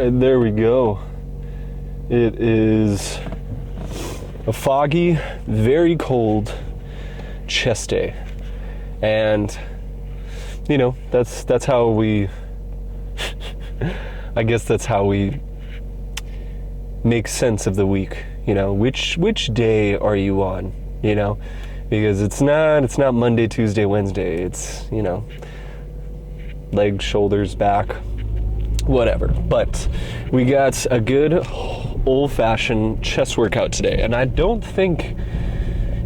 Alright, there we go. It is a foggy, very cold chest day. And, you know, that's how we, I guess that's how we make sense of the week. You know, which day are you on? You know, because it's not Monday, Tuesday, Wednesday. It's, you know, legs, shoulders, back, whatever. But we got a good old-fashioned chest workout today, and I don't think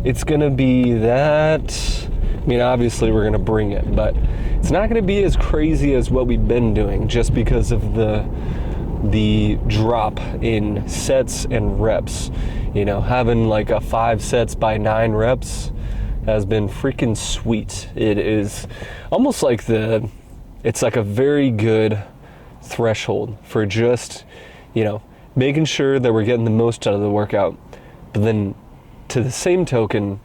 it's gonna be that, I mean, obviously we're gonna bring it, but it's not gonna be as crazy as what we've been doing, just because of the drop in sets and reps. You know, having like a 5 sets by 9 reps has been freaking sweet. It is almost like it's like a very good threshold for just, you know, making sure that we're getting the most out of the workout, but then to the same token,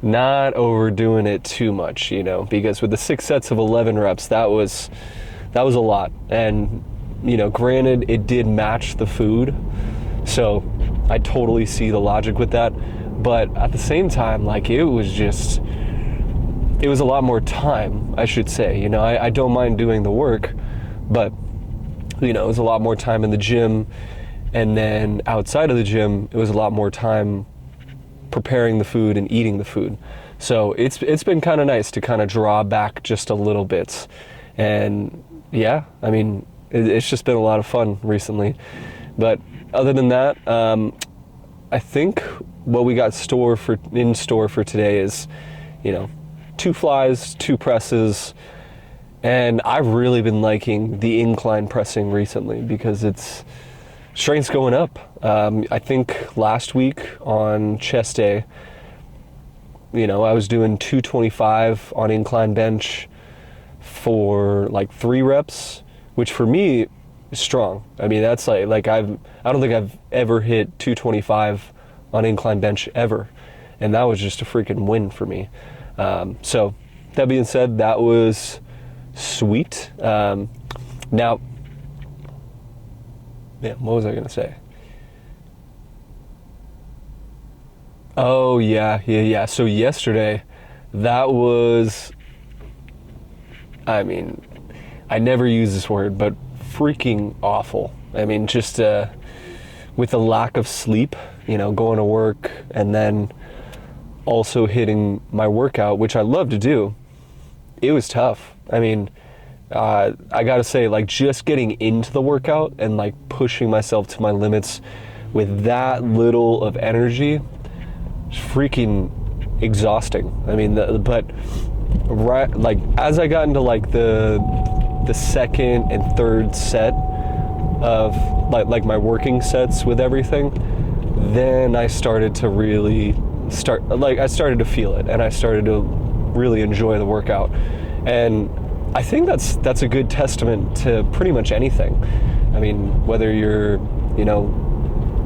not overdoing it too much, you know, because with the 6 sets of 11 reps, that was a lot. And, you know, granted, it did match the food, so I totally see the logic with that. But at the same time, like, it was a lot more time, I should say. You know, I don't mind doing the work, but, you know, it was a lot more time in the gym, and then outside of the gym, it was a lot more time preparing the food and eating the food. So it's been kind of nice to kind of draw back just a little bit. And yeah, I mean, it's just been a lot of fun recently. But other than that, I think what we got in store for today is, you know, 2 flies, 2 presses, and I've really been liking the incline pressing recently because it's strength's going up. I think last week on chest day, you know, I was doing 225 on incline bench for like 3 reps, which for me is strong. I mean, that's like I don't think I've ever hit 225 on incline bench ever, and that was just a freaking win for me. So that being said, that was sweet. Now, yeah, what was I gonna say? Oh yeah. So yesterday, that was, I mean, I never use this word, but freaking awful. I mean, just with the lack of sleep, you know, going to work and then also hitting my workout, which I love to do, it was tough. I mean, I gotta say, like, just getting into the workout and like pushing myself to my limits with that little of energy is freaking exhausting. I mean, but right, like, as I got into like the second and third set of like my working sets with everything, then I started to really I started to feel it, and I started to really enjoy the workout. And I think that's a good testament to pretty much anything. I mean, whether you're, you know,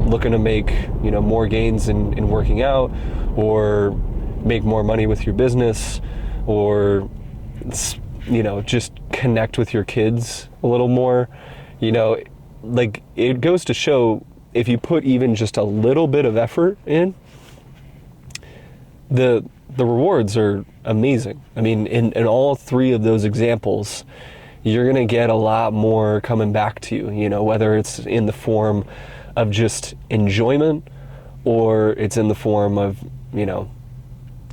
looking to make, you know, more gains in working out, or make more money with your business, or, you know, just connect with your kids a little more, you know, like, it goes to show, if you put even just a little bit of effort in, the rewards are amazing. I mean, in all 3 of those examples, you're gonna get a lot more coming back to you, you know, whether it's in the form of just enjoyment, or it's in the form of, you know,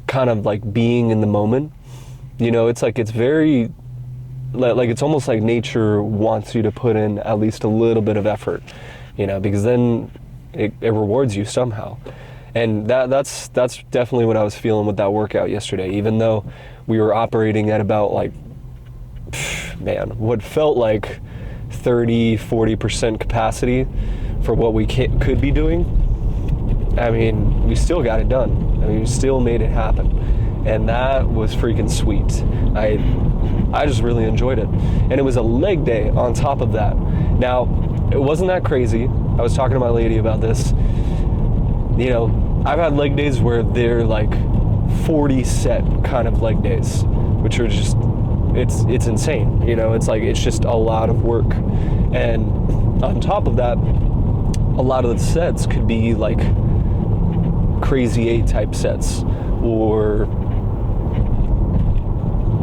kind of like being in the moment. You know, it's like, it's very, like, it's almost like nature wants you to put in at least a little bit of effort, you know, because then it rewards you somehow. And that's definitely what I was feeling with that workout yesterday, even though we were operating at about, like, man, what felt like 30-40% capacity for what we could be doing. I mean, we still got it done. I mean, we still made it happen. And that was freaking sweet. I just really enjoyed it. And it was a leg day on top of that. Now, it wasn't that crazy. I was talking to my lady about this. You know, I've had leg days where they're like 40 set kind of leg days, which are just it's insane. You know, it's like, it's just a lot of work. And on top of that, a lot of the sets could be like crazy 8 type sets, or,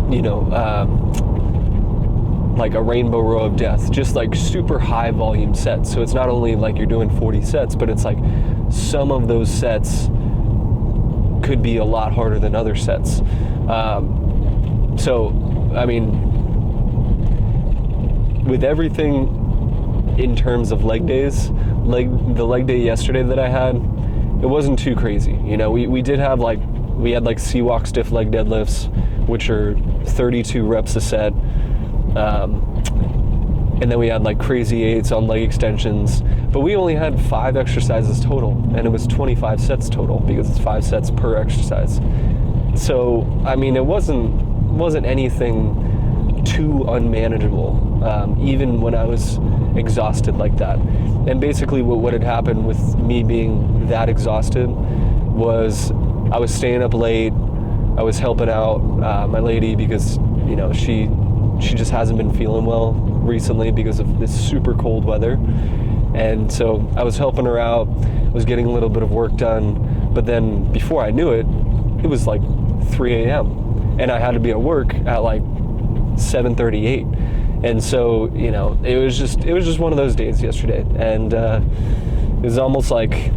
you know, like a rainbow row of death, just like super high volume sets. So it's not only like you're doing 40 sets, but it's like some of those sets could be a lot harder than other sets. So, I mean, with everything in terms of leg days, the leg day yesterday that I had, it wasn't too crazy. You know, we had like C-walk stiff leg deadlifts, which are 32 reps a set. And then we had like crazy 8s on leg extensions, but we only had 5 exercises total, and it was 25 sets total because it's 5 sets per exercise. So, I mean, it wasn't anything too unmanageable, even when I was exhausted like that. And basically what had happened with me being that exhausted was I was staying up late. I was helping out my lady because, you know, she just hasn't been feeling well recently because of this super cold weather. And so I was helping her out, was getting a little bit of work done, but then before I knew it, it was like 3 a.m. and I had to be at work at like 7:38. And so, you know, it was just one of those days yesterday. And it was almost like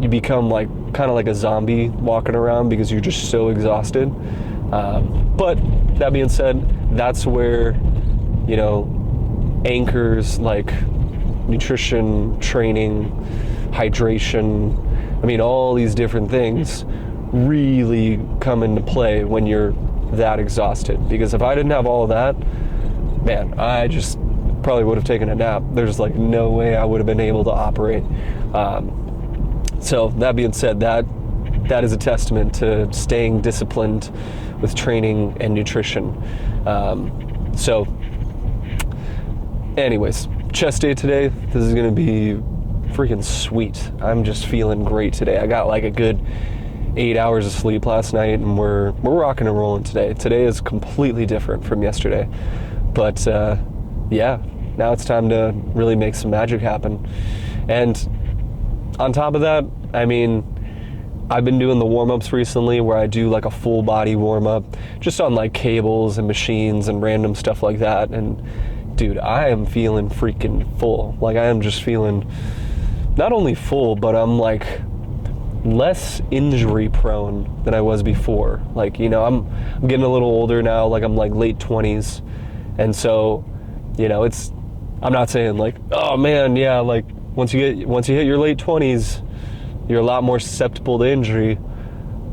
you become like kind of like a zombie walking around because you're just so exhausted. But that being said, that's where, you know, anchors like nutrition, training, hydration, I mean, all these different things really come into play when you're that exhausted. Because if I didn't have all of that, man, I just probably would have taken a nap. There's like no way I would have been able to operate. So that being said, that is a testament to staying disciplined with training and nutrition. So anyways, chest day today. This is gonna be freaking sweet. I'm just feeling great today. I got like a good 8 hours of sleep last night, and we're rocking and rolling today. Today is completely different from yesterday. But yeah, now it's time to really make some magic happen. And on top of that, I mean, I've been doing the warm-ups recently where I do like a full body warm-up just on like cables and machines and random stuff like that. And dude, I am feeling freaking full. Like, I am just feeling not only full, but I'm like less injury prone than I was before. Like, you know, I'm getting a little older now. Like, I'm like late 20s. And so, you know, I'm not saying like, oh man, yeah, like once you hit your late 20s, you're a lot more susceptible to injury.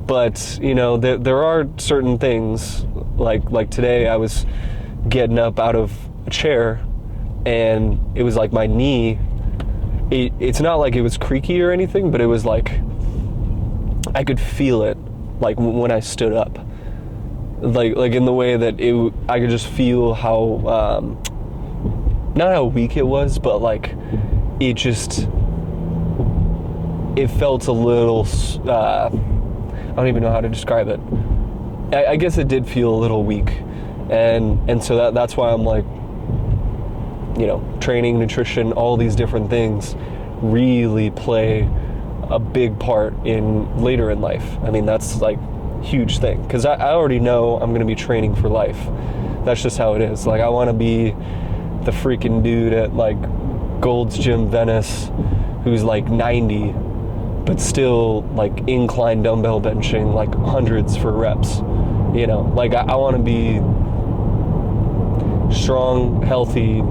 But, you know, there are certain things, like today I was getting up out of a chair and it was like my knee, it's not like it was creaky or anything, but it was like, I could feel it, like when I stood up. Like in the way that I could just feel how, not how weak it was, but like it felt a little, I don't even know how to describe it. I guess it did feel a little weak. And so that's why I'm like, you know, training, nutrition, all these different things really play a big part in later in life. I mean, that's like huge thing, because I already know I'm going to be training for life. That's just how it is. Like, I want to be the freaking dude at like Gold's Gym Venice who's like 90 but still like incline dumbbell benching like hundreds for reps. You know, like I want to be strong, healthy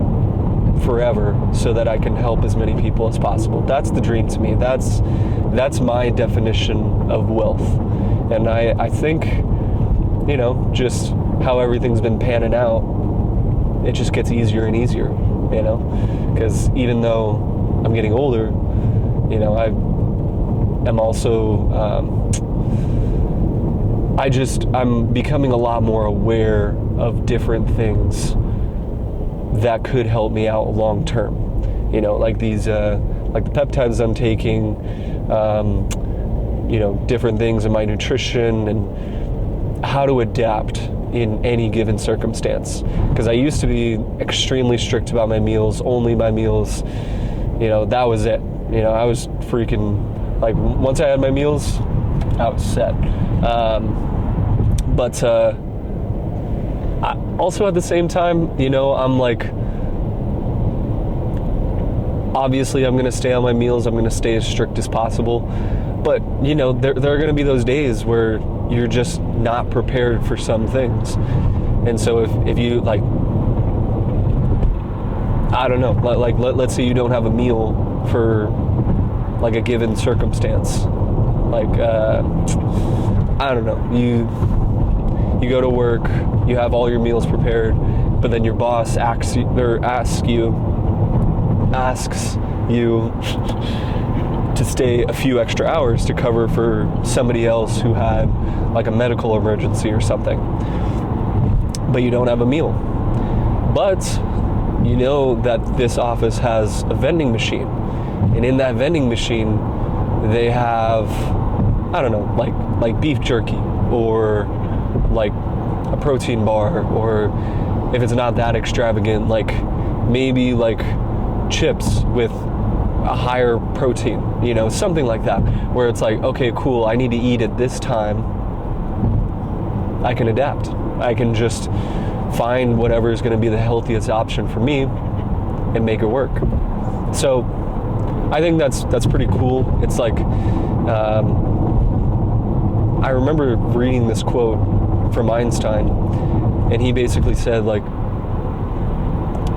forever so that I can help as many people as possible. That's the dream to me. That's my definition of wealth. And I think, you know, just how everything's been panning out, it just gets easier and easier, you know, because even though I'm getting older, you know, I'm also, I'm becoming a lot more aware of different things that could help me out long term. You know, like these, like the peptides I'm taking, you know, different things in my nutrition and how to adapt in any given circumstance. Because I used to be extremely strict about my meals, only my meals, that was it. I was freaking, like, once I had my meals, I was set. But I also at the same time, I'm like, obviously I'm going to stay on my meals, I'm going to stay as strict as possible. But, there are going to be those days where you're just not prepared for some things. And so if you, like, I don't know, like let's say you don't have a meal for like a given circumstance. Like, I don't know, you go to work, you have all your meals prepared, but then your boss asks you to stay a few extra hours to cover for somebody else who had like a medical emergency or something. But you don't have a meal. But you know that this office has a vending machine. And in that vending machine, they have, I don't know, like beef jerky or like a protein bar, or if it's not that extravagant, like maybe like chips with a higher protein, something like that, where it's like, okay, cool, I need to eat at this time. I can adapt. I can just find whatever is going to be the healthiest option for me and make it work. So I think that's pretty cool. It's like, I remember reading this quote from Einstein, and he basically said, like,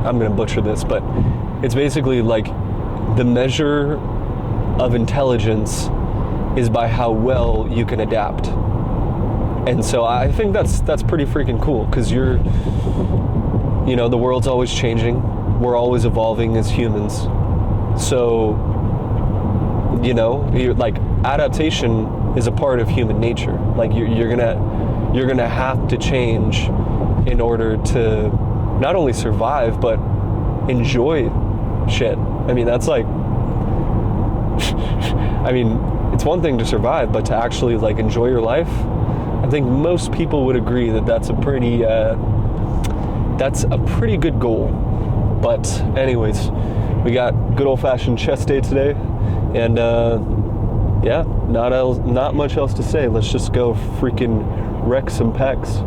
I'm going to butcher this, but it's basically like the measure of intelligence is by how well you can adapt. And so I think that's pretty freaking cool, because the world's always changing. We're always evolving as humans. So, like, adaptation is a part of human nature. Like, you're gonna have to change in order to not only survive, but enjoy shit. I mean, that's like, it's one thing to survive, but to actually like enjoy your life, I think most people would agree that that's a pretty good goal. But anyways, we got good old-fashioned chest day today, and not much else to say. Let's just go freaking wreck some pecs.